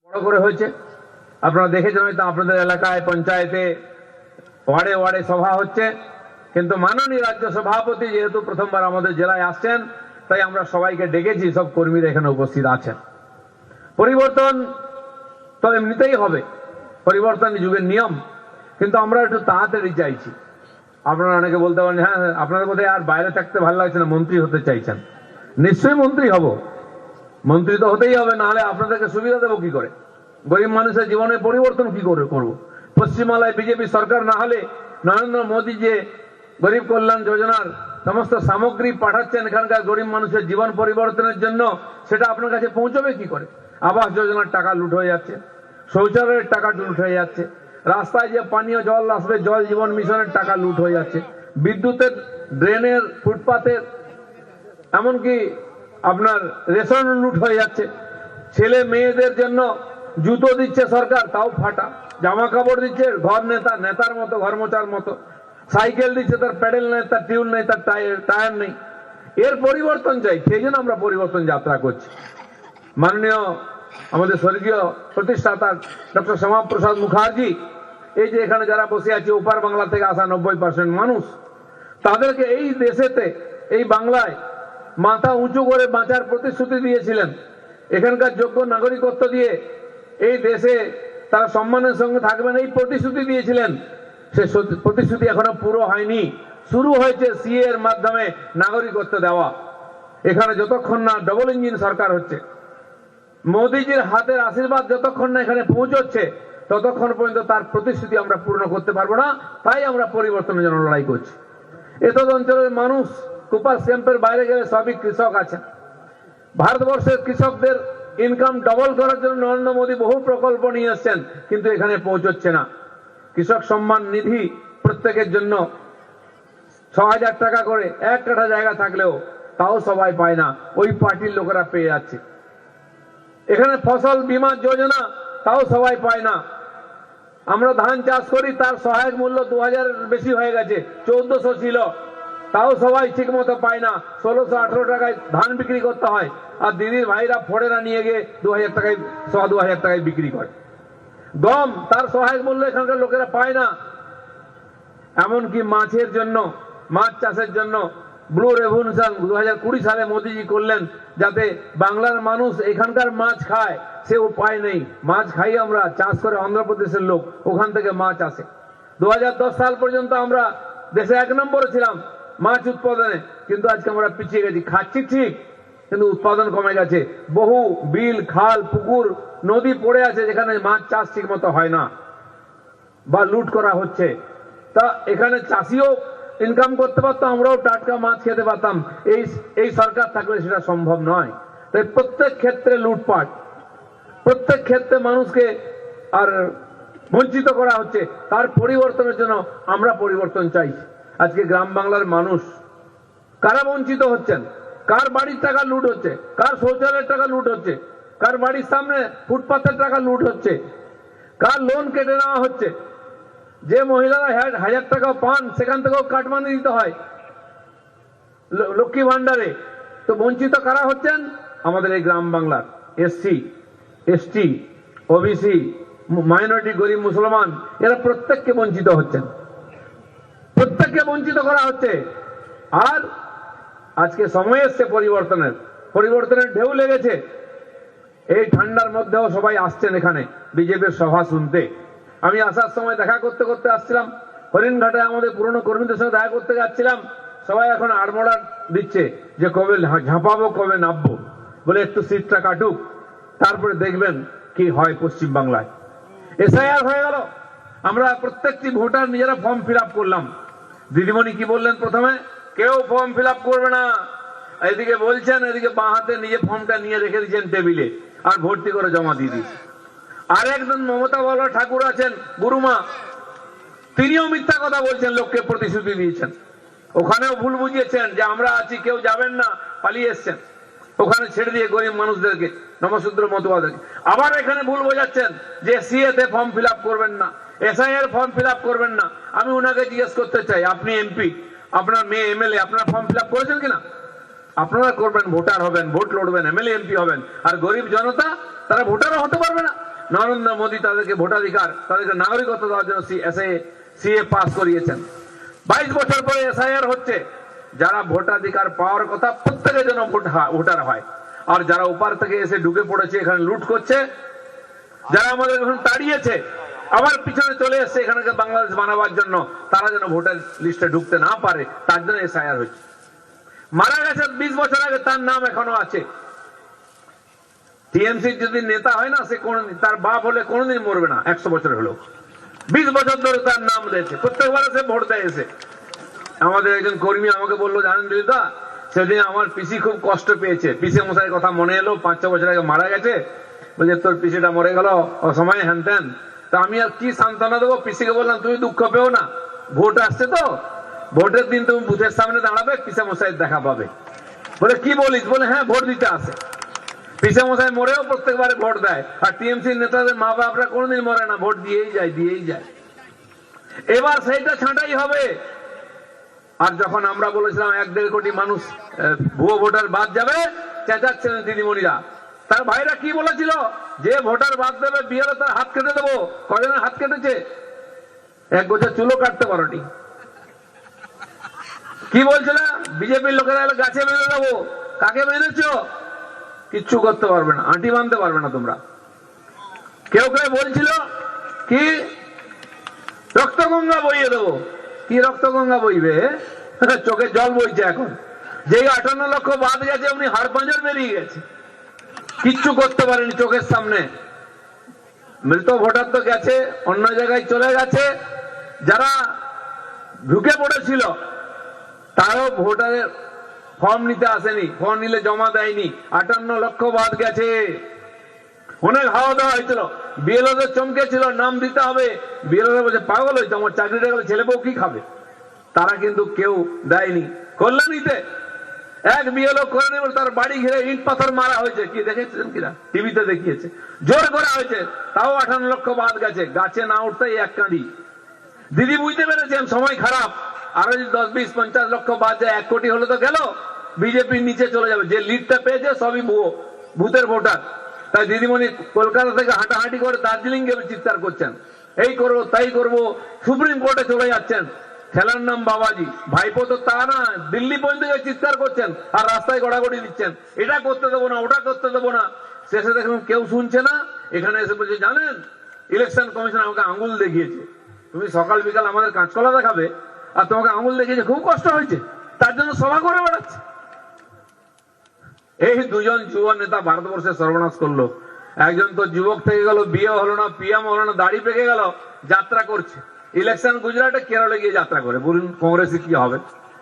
বড় করে হয়েছে। আপনারা দেখেছেন হয়তো আপনাদের এলাকায় পঞ্চায়েতে ওয়ার্ডে ওয়ার্ডে সভা হচ্ছে, কিন্তু মাননীয় রাজ্য সভাপতি যেহেতু প্রথমবার আমাদের জেলায় আসছেন, তাই আমরা সবাইকে ডেকেছি, সব কর্মীরা এখানে উপস্থিত আছেন। পরিবর্তন তো এমনিতেই হবে, পরিবর্তন যুগের নিয়ম, কিন্তু আমরা একটু তাড়াতাড়ি চাইছি। আপনারা অনেকে বলতে পারেন, হ্যাঁ আপনাদের বোধহয় আর বাইরে থাকতে ভালো লাগছে না, মন্ত্রী হতে চাইছেন। নিশ্চয়ই মন্ত্রী হব, মন্ত্রী তো হতেই হবে, নাহলে আপনাদেরকে সুবিধা দেবো কি করে? গরিব মানুষের জীবনে পরিবর্তন কি করে করবো? পশ্চিমবাংলায় বিজেপি সরকার না হলে নরেন্দ্র মোদী যে গরিব কল্যাণ যোজনার সমস্ত সামগ্রী পাঠাচ্ছেন এখানকার গরিব মানুষের জীবন পরিবর্তনের জন্য, সেটা আপনার কাছে পৌঁছবে কি করে? আবাস যোজনার টাকা লুট হয়ে যাচ্ছে, শৌচালয়ের টাকা লুট হয়ে যাচ্ছে, রাস্তায় যে পানীয় জল আসবে জল জীবন মিশনের টাকা লুট হয়ে যাচ্ছে, বিদ্যুতের, ড্রেনের, ফুটপাতের, এমনকি আপনার রেশন লুট হয়ে যাচ্ছে। ছেলে মেয়েদের জন্য জুতো দিচ্ছে সরকার, তাও ফাটা। জামা কাপড় দিচ্ছে ঘর নেতার মতো, ঘর মোচার মতো। সাইকেল দিচ্ছে, তার প্যাডেল নেই, তার টিউন নেই, তার টায়ার নেই। এর পরিবর্তন চাই, সেই জন্য আমরা পরিবর্তন যাত্রা করছি। মাননীয় আমাদের স্বর্গীয় প্রতিষ্ঠাতা ডক্টর শ্যামাপ্রসাদ মুখার্জি, এই যে এখানে যারা বসে আছে ওপার বাংলা থেকে আসা 90% মানুষ, তাদেরকে এই দেশেতে, এই বাংলায় মাথা উঁচু করে বাঁচার প্রতিশ্রুতি দিয়েছিলেন। এখানকার যোগ্য নাগরিকত্ব দিয়ে এই দেশে তারা সম্মানের সঙ্গে থাকবেন, এই প্রতিশ্রুতি দিয়েছিলেন। সে প্রতিশ্রুতি এখনো পুরো হয়নি। শুরু হয়েছে সিএ এর মাধ্যমে নাগরিকত্ব দেওয়া। এখানে যতক্ষণ না ডবল ইঞ্জিন সরকার হচ্ছে, মোদীজির হাতের আশীর্বাদ যতক্ষণ না এখানে পৌঁছচ্ছে, ততক্ষণ পর্যন্ত তার প্রতিশ্রুতি আমরা পূর্ণ করতে পারবো না। তাই আমরা পরিবর্তনের জন্য লড়াই করছি। এতদ অঞ্চলের মানুষ কুপার ক্যাম্পের বাইরে গেলে সবই কৃষক আছেন। ভারতবর্ষের কৃষকদের ইনকাম ডবল করার জন্য নরেন্দ্র মোদী বহু প্রকল্প নিয়ে এসছেন, কিন্তু এখানে পৌঁছচ্ছে না। কৃষক সম্মান নিধি প্রত্যেকের জন্য ৬,০০০ টাকা করে, ১ কাঠা জায়গা থাকলেও তাও সবাই পায় না, ওই পার্টির লোকেরা পেয়ে যাচ্ছে। এখানে ফসল বীমা যোজনা, তাও সবাই পায় না। আমরা ধান চাষ করি, তার সহায়ক মূল্য ২,০০০ বেশি হয়ে গেছে, ১৪০০ ছিল, তাও সবাই ঠিক মতো পায় না। ১৬০০-১৮ টাকায় ধান বিক্রি করতে হয়, আর দিদির ভাইরা ফোড়েরা নিয়ে গিয়ে ২,০০০ টাকায়, ২,৫০০ টাকায় বিক্রি করে। গম, তার সহায়ক মূল্য এখানকার লোকেরা পায় না। এমনকি মাছের জন্য, মাছ চাষের জন্য ব্লু রেভলিউশন ২০২০ সালে মোদীজি করলেন, যাতে বাংলার মানুষ এখানকার মাছ খায়, সে উপায় নেই। মাছ খাই আমরা, চাষ করে অন্ধ্রপ্রদেশের লোক, ওখান থেকে মাছ আসে। ২০১০ সাল পর্যন্ত আমরা দেশে ১ নম্বরে ছিলাম মাছ উৎপাদনে, কিন্তু আজকে আমরা পিছিয়ে গেছি। খাচ্ছি ঠিক, কিন্তু উৎপাদন কমে গেছে। বহু বিল, খাল, পুকুর, নদী পড়ে আছে যেখানে মাছ চাষ ঠিক মতো হয় না বা লুট করা হচ্ছে। তা এখানে চাষিও ইনকাম করতে পারতাম, আমরাও টাটকা মাছ খেতে পারতাম। এই সরকার থাকলে সেটা সম্ভব নয়। তাই প্রত্যেক ক্ষেত্রে লুটপাট, প্রত্যেক ক্ষেত্রে মানুষকে আর বঞ্চিত করা হচ্ছে। তার পরিবর্তনের জন্য আমরা পরিবর্তন চাইছি। আজকে গ্রাম বাংলার মানুষ কারা বঞ্চিত হচ্ছেন, কার বাড়ির টাকা লুট হচ্ছে, কার শৌচালয়ের টাকা লুট হচ্ছে, কার বাড়ির সামনে ফুটপাতের টাকা লুট হচ্ছে, কার লোন কেটে নেওয়া হচ্ছে। যে মহিলারা ১,০০০ টাকা পান, সেখান থেকেও কাটমানি দিতে হয় লক্ষ্মী ভান্ডারে। তো বঞ্চিত কারা হচ্ছেন? আমাদের এই গ্রাম বাংলার এসসি, এসটি, ওবিসি, মাইনরিটি, গরিব, মুসলমান, এরা প্রত্যেককে বঞ্চিত হচ্ছেন, প্রত্যেককে বঞ্চিত করা হচ্ছে। আর আজকে সময় এসছে পরিবর্তনের ঢেউ লেগেছে। এই ঠান্ডার মধ্যেও সবাই আসছেন এখানে বিজেপির সভা শুনতে। আমি আসার সময় দেখা করতে করতে আসছিলাম, হরিণঘাটে আমাদের পুরনো কর্মীদের সঙ্গে দেখা করতে যাচ্ছিলাম। সবাই এখন আড়মোড়া দিচ্ছে যে কবে ঝাঁপাবো, কবে নামবো, বলে একটু সিটটা কাটুক, তারপরে দেখবেন কি হয় পশ্চিম বাংলায়। এসআইআর হয়ে গেল, আমরা প্রত্যেকটি ভোটার নিজেরা ফর্ম ফিল আপ করলাম। দিদিমণি কি বললেন প্রথমে? কেউ ফর্ম ফিল আপ করবে না। এদিকে বলছেন, এদিকে বাঁ হাতে নিজে ফর্মটা নিয়ে রেখে দিয়েছেন টেবিলে, আর ভর্তি করে জমা দিয়ে দিয়েছে। আর একজন মমতা বলা ঠাকুর আছেন, গুরুমা, তিনিও মিথ্যা কথা বলছেন, লোককে প্রতিশ্রুতি দিয়েছেন। ওখানেও ভুল বুঝিয়েছেন যে আমরা আছি, কেউ যাবেন না, পালিয়ে এসছেন ওখানে ছেড়ে দিয়ে গরিব মানুষদেরকে, নমশূদ্র মতুয়াদেরকে। আবার এখানে ভুল বোঝাচ্ছেন যে সিএ তে ফর্ম ফিল আপ করবেন না, এসআইআর ফর্ম ফিল আপ করবেন না। আমি ওনাকে জিজ্ঞেস করতে চাই, আপনি এমপি, আপনার মেয়ে এমএলএ, আপনারা ফর্ম ফিল আপ করেছেন কিনা? আপনারা করবেন, ভোটার হবেন, ভোট লড়বেন, এমএলএ এমপি হবেন। আর গরিব জনতা, তারা ভোটারও হতে পারবে না। নরেন্দ্র মোদী তাদেরকে ভোটাধিকার, তাদেরকে নাগরিকত্ব দেওয়ার জন্য সিএ পাস করিয়েছেন। 22 বছর পরে এসআইআর হচ্ছে, যারা ভোটাধিকার পাওয়ার কথা প্রত্যেকের জন্য ভোটার হয়, আর যারা ওপার থেকে এসে ঢুকে পড়েছে এখানে লুট করছে, যারা আমাদের এখন তাড়িয়েছে আবার পিছনে চলে এসছে এখানকে বাংলাদেশ বানাবার জন্য, তারা যেন ভোটার লিস্টে ঢুকতে না পারে, তার জন্য এসআইআর হচ্ছে। মারা গেছে 20 বছর আগে, তার নাম এখনো আছে। টিএমসির যদি নেতা হয় না, সে কোনদিন, তার বাপ হলে কোনোদিন মরবে না, 100 বছর হলো। 20 বছর ধরে তার নাম রয়েছে, প্রত্যেকবার সে ভোট দেয় এসে। আমাদের একজন কর্মী আমাকে বললো, জানেন দিদা, সেদিন আমার পিসি খুব কষ্ট পেয়েছে, পিসি মশাইয়ের কথা মনে এলো, 5-6 বছর আগে মারা গেছে, বলছে তোর পিসিটা মরে গেল অসময়ে, হ্যান ত্যান। তা আমি আর কি সান্ত্বনা দেবো, পিসিকে বললাম তুমি দুঃখ পেও না, ভোট আসছে তো, ভোটের দিন তুমি বুথের সামনে দাঁড়াবে, পিসি মশাইয়ের দেখা পাবে। বলে কি বলিস? বলে হ্যাঁ, ভোট দিতে আসে। পিসি মশাই মরেও প্রত্যেকবারে ভোট দেয়, আর টিএমসির নেতাদের মা বাপরা কোনোদিন মরে না, ভোট দিয়েই যায়। এবার সেইটা ছাঁটাই হবে। আর যখন আমরা বলেছিলাম 1-1.5 কোটি মানুষ ভুয়ো ভোটার বাদ যাবে, চেঁচাচ্ছিলেন দিদিমণিরা। তার ভাইরা কি বলেছিল, যে ভোটার বাদ দেবে বিয়ের তার হাত কেটে দেবো। কজনের হাত কেটেছে? 1 গোছা চুলো কাটতে পারোনি। কি বলছিল বিজেপির লোকেরা, গাছে বেঁধে দেবো। কাকে বেঁধেছো? কিচ্ছু করতে পারবে না, আঁটি বাঁধতে পারবে না তোমরা। কেউ বলছিল কি রক্তগঙ্গা বইয়ে দেবো। কি রক্তগঙ্গা বইবে? চোখে জল বইছে এখন। যেই 58 লক্ষ বাদ গেছে, উনি হাড় পাঁজর বেরিয়ে গেছে, কিচ্ছু করতে পারেনি চোখের সামনে। মৃত ভোটার তো গেছে, অন্য জায়গায় চলে গেছে। যারা ঢুকে পড়েছিল তারও ভোটারের ফর্ম নিতে আসেনি, ফর্ম নিলে জমা দেয়নি, 58 লক্ষ বাদ গেছে। অনেক হাওয়া দেওয়া হয়েছিল, বিএলওদের চমকেছিল, নাম দিতে হবে। বিএলওরা বলছে পাগল হয়েছে, আমার চাকরিটা গেলে ছেলে বউ কি খাবে? তারা কিন্তু কেউ দেয়নি। কল্যাণীতে এক বিএলও করে নেবে, তার বাড়ি ঘিরে ইট পাথর মারা হয়েছে। কি দেখেছেন কিনা? টিভিতে দেখিয়েছে। জোর করা হয়েছে, তাও 58 লক্ষ বাদ গেছে। গাছে না উঠতেই এক কাঁদি। দিদি বুঝতে পেরেছেন সময় খারাপ, আরো যদি 10, 20, 50 লক্ষ বাদ যায়, 1 কোটি হলে তো গেল, বিজেপির নিচে চলে যাবে। যে লিডটা পেয়েছে সবই ভূতের ভোটার। তাই দিদিমণি কলকাতা থেকে হাঁটাহাঁটি করে দার্জিলিং গিয়ে চিৎকার করছেন, এই করবো তাই করবো, সুপ্রিম কোর্টে চলে যাচ্ছেন। ছেলের নাম বাবাজি, ভাইপো তো তা না, দিল্লি পর্যন্ত চিৎকার করছেন আর রাস্তায় গড়াগড়ি দিচ্ছেন, এটা করতে দেবো না, ওটা করতে দেবো না। শেষে দেখুন কেউ শুনছে না। এখানে এসে বলছে, জানেন ইলেকশন কমিশন আমাকে আঙুল দেখিয়েছে। তুমি সকাল বিকাল আমাদের কাঁচকলা দেখাবে, আর তোমাকে আঙুল দেখিয়েছে, খুব কষ্ট হয়েছে, তার জন্য সভা করে বেড়াচ্ছে। এই দুজন যুব নেতা ভারতবর্ষে সর্বনাশ করলো। একজন তো যুবক থেকে গেল, বিয়ে হলো না, পিএম হলো না, দাড়ি পেকে গেল, যাত্রা করছে। ইলেকশন গুজরাটে, কেরলে গিয়ে যাত্রা করে, বলুন কংগ্রেসে কি হবে?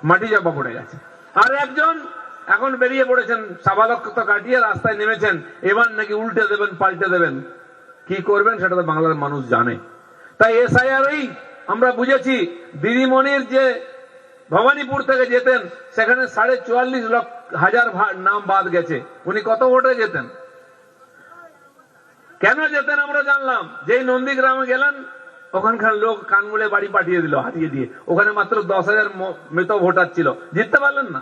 মাটি চাপা পড়ে গেছে। আর একজন এখন বেরিয়ে পড়েছেন, সাবালক্ষ কাটিয়ে রাস্তায় নেমেছেন, এবার নাকি উল্টে দেবেন, পাল্টে দেবেন। কি করবেন সেটা তো বাংলার মানুষ জানে। তাই এসআইআর আমরা বুঝেছি। দিদিমণির যে ভবানীপুর থেকে যেতেন, সেখানে 44,500 নাম বাদ গেছে। উনি কত ভোটে যেতেন? কেন যেতেন আমরা জানলাম। যেই নন্দীগ্রামে গেলেন, ওখানকার লোক কানমুলে বাড়ি পাঠিয়ে দিল হাতিয়ে দিয়ে। ওখানে মাত্র 10,000 মৃত ভোটার ছিল, জিততে পারলেন না।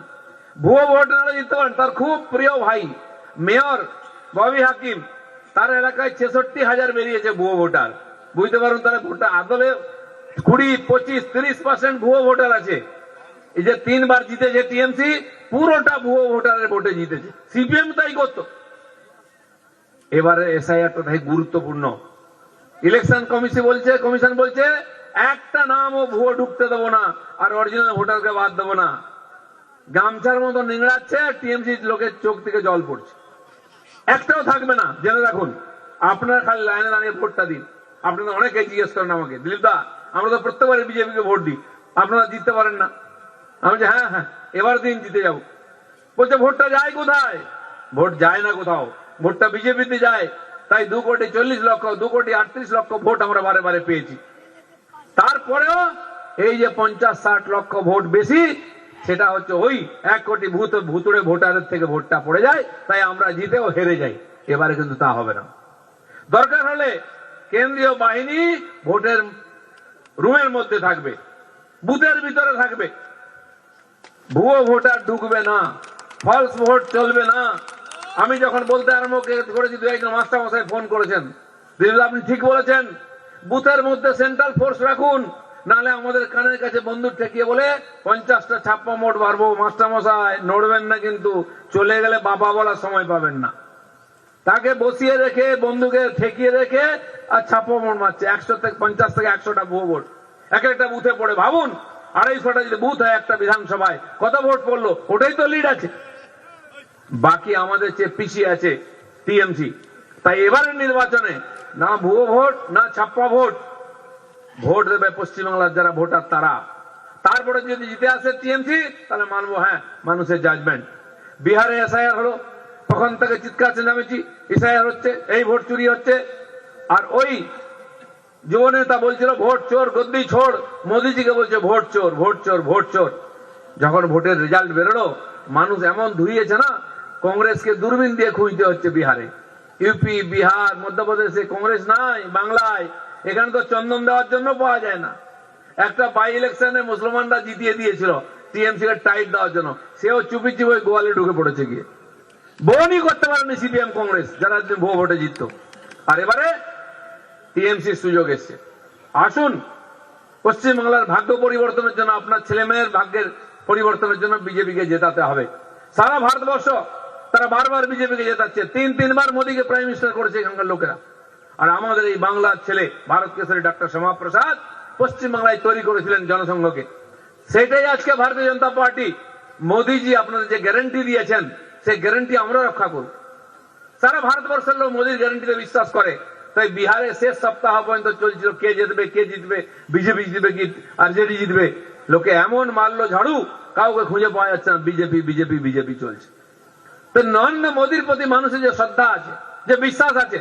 ভুয়ো ভোট না জিততে পারেন। তার খুব প্রিয় ভাই মেয়র ববি হাকিম, তার এলাকায় 66,000 বেরিয়েছে ভুয়ো ভোটার। বুঝতে পারুন, তারা ভোটার আদলে 20, 25, 30% ভুয়ো ভোটার আছে। এই যে 3 বার জিতেছে টিএমসি, পুরোটা ভুয়ো ভোটারের ভোটে জিতেছে। সিপিএম তাই করতো। এবারে এসআইআরটা তাই গুরুত্বপূর্ণ। ইলেকশন কমিশন বলছে একটা নামও ভুয়ো ঢুকতে দেবো না, আর অরিজিনাল ভোটারকে বাদ দেবো না। গামছার মতো নিংড়াচ্ছে, টিএমসি লোকের চোখ থেকে জল পড়ছে। একটাও থাকবে না, জেনে রাখুন। আপনারা খালি লাইনে দাঁড়িয়ে ভোটটা দিন। আপনারা অনেকে জিজ্ঞেস করেন আমাকে, দিলীপ দা আমরা তো প্রত্যেকবারে বিজেপিকে ভোট দিই, আপনারা জিততে পারেন না। আমি বলছি হ্যাঁ, এবার দিন জিতে যাবো। বলছে ভোটটা যায় কোথায়? ভোট যায় না কোথাও, ভোটটা বিজেপিতে যায়। তাই 2,40,00,000, 2,38,00,000 ভোট আমরা বারে বারে পেয়েছি। তারপরেও এই যে 50-60 লক্ষ ভোট বেশি, সেটা হচ্ছে ওই 1 কোটি ভুতুড়ে ভোটারের থেকে ভোটটা পড়ে যায়, তাই আমরা জিতেও হেরে যাই। এবারে কিন্তু তা হবে না। দরকার হলে কেন্দ্রীয় বাহিনী ভোটের রুমের মধ্যে থাকবে, বুথের ভিতরে থাকবে। ভুয়ো ভোটার ঢুকবে না, ফলস ভোট চলবে না। আমি যখন বলতে আরম্ভ করেছি, 2-1 মাস্টার মশাই ফোন করেছেন, আপনি ঠিক বলেছেন, বুথের মধ্যে সেন্ট্রাল ফোর্স রাখুন, নাহলে আমাদের কানের কাছে বন্দুক ঠেকিয়ে বলে 50টা ছাপ্পা মোট মারবো, মাস্টারমশাই নড়বেন না, কিন্তু চলে গেলে বাবা বলার সময় পাবেন না। তাকে বসিয়ে রেখে বন্দুকে ঠেকিয়ে রেখে আর ছাপ্পা মোট মারছে। 50 থেকে 100টা ভুয়ো ভোট এক একটা বুথে পড়ে। ভাবুন 250টা যদি বুথ হয় একটা বিধানসভায়, কত ভোট পড়লো? ওটাই তো লিড আছে। বাকি আমাদের চেয়ে পিছিয়ে আছে টিএমসি। তাই এবারের নির্বাচনে না ভুয়ো ভোট না ছাপ্পা ভোট, ভোট দেবে পশ্চিমবাংলার যারা ভোটার তারা। তারপরে যদি জিতে আসে টিএমসি তাহলে মানবো, হ্যাঁ মানুষের জাজমেন্ট। বিহারে এসআইআর হলো, তখন থেকে চিৎকার চেঁচামেচি, এসআইআর হচ্ছে, এই ভোট চুরি হচ্ছে। আর ওই যুব নেতা বলছিল ভোট চোর গদ্দি ছোড়, মোদিজিকে বলছে ভোট চোর ভোট চোর ভোট চোর। যখন ভোটের রেজাল্ট বেরোলো, মানুষ এমন ধুইয়েছে না, কংগ্রেসকে দূরবীন দিয়ে খুঁজতে হচ্ছে বিহারে। ইউপি, বিহার, মধ্যপ্রদেশে কংগ্রেস নাই, বাংলায় এখানে তো চন্দন দেওয়ার জন্য পাওয়া যায় না। একটা বাই ইলেকশনে মুসলমানরা জিতিয়ে দিয়েছিল টিএমসি কে টাইট দেওয়ার জন্য, সেও চুপি চুপি গোয়ালে ঢুকে পড়েছে গিয়ে। বনই করতে পারেনি সিপিএম কংগ্রেস, যারা ভুয়ো ভোটে জিততো। আর এবারে টিএমসির সুযোগ এসছে। আসুন পশ্চিমবাংলার ভাগ্য পরিবর্তনের জন্য, আপনার ছেলে মেয়ের ভাগ্যের পরিবর্তনের জন্য বিজেপিকে জেতাতে হবে। সারা ভারতবর্ষ তারা বারবার বিজেপিকে জেতাচ্ছে, 3-3 বার মোদীকে প্রাইম মিনিস্টার করেছে এখানকার লোকেরা। আর আমাদের এই বাংলার ছেলে ভারত কেশরী ডক্টর শ্যামাপ্রসাদ পশ্চিমবাংলায় তৈরি করেছিলেন জনসংঘকে। সেটাই আজকে ভারতীয় জনতা পার্টি, মোদীজি আপনাদের যে গ্যারান্টি দিয়েছেন সেই গ্যারান্টি আমরা রক্ষা করব। সারা ভারতবর্ষের লোক মোদীর গ্যারান্টিতে বিশ্বাস করে। তাই বিহারে শেষ সপ্তাহ পর্যন্ত চলছিল কে জিতবে কে জিতবে, বিজেপি জিতবে কি আরজেডি জিতবে। লোকে এমন মারলো ঝাড়ু, কাউকে খুঁজে পাওয়া যাচ্ছে না, বিজেপি বিজেপি বিজেপি চলছে। তো নরেন্দ্র মোদীর প্রতি মানুষের যে শ্রদ্ধা আছে, যে বিশ্বাস আছে,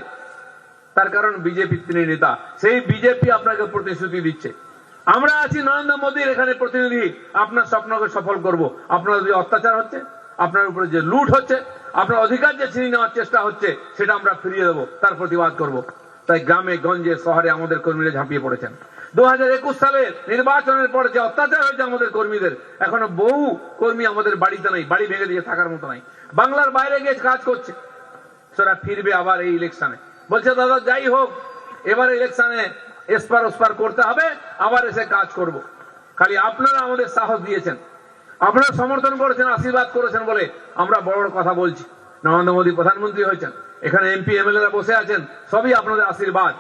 তার কারণ বিজেপি তিনি নেতা। সেই বিজেপি আপনাকে প্রতিশ্রুতি দিচ্ছে, আমরা আছি নরেন্দ্র মোদীর এখানে প্রতিনিধি, আপনার স্বপ্নকে সফল করব। আপনার যে অত্যাচার হচ্ছে, আপনার উপরে যে লুট হচ্ছে, আপনার অধিকার যে ছিনিয়ে নেওয়ার চেষ্টা হচ্ছে, সেটা আমরা ফিরিয়ে দেবো, তার প্রতিবাদ করব। তাই গ্রামে গঞ্জে শহরে আমাদের কর্মীরা ঝাঁপিয়ে পড়েছেন। 2021 সালের নির্বাচনের পর যে অত্যাচার হয়েছে আমাদের কর্মীদের, এখনো বহু কর্মী আমাদের বাড়িতে নাই, বাড়ি ভেঙে দিয়ে থাকার মতো নাই, বাংলার বাইরে গিয়ে কাজ করছে। সেটা ফিরবে আবার এই ইলেকশনে। বলছে দাদা যাই হোক, এবার ইলেকশনে এসপার ওসপার করতে হবে, আবার এসে কাজ করব। খালি আপনারা আমাদের সাহস দিয়েছেন, আপনারা সমর্থন করেছেন, আশীর্বাদ করেছেন বলে আমরা বড় বড় কথা বলছি। নরেন্দ্র মোদী প্রধানমন্ত্রী হয়েছেন, এখানে এমপি এমএলএরা বসে আছেন, সবই আপনাদের আশীর্বাদ।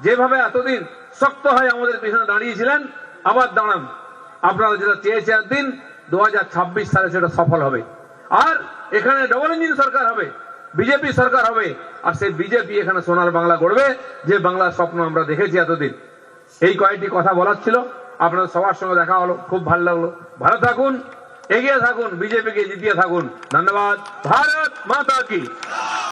যেভাবে এতদিন শক্ত হয়ে আমাদের পিছনে দাঁড়িয়েছিলেন, আবার দাঁড়ান। আপনারা যেটা চেয়েছেন একদিন 2026 সালে সেটা সফল হবে। আর এখানে ডবল ইঞ্জিন সরকার হবে, বিজেপি সরকার হবে। আর সেই বিজেপি এখানে সোনার বাংলা গড়বে, যে বাংলার স্বপ্ন আমরা দেখেছি এতদিন। এই কয়েকটি কথা বলার ছিল, আপনাদের সবার সঙ্গে দেখা হলো, খুব ভালো লাগলো। ভালো থাকুন, এগিয়ে থাকুন, বিজেপিকে জিতিয়ে থাকুন। ধন্যবাদ। ভারত মাতা কি।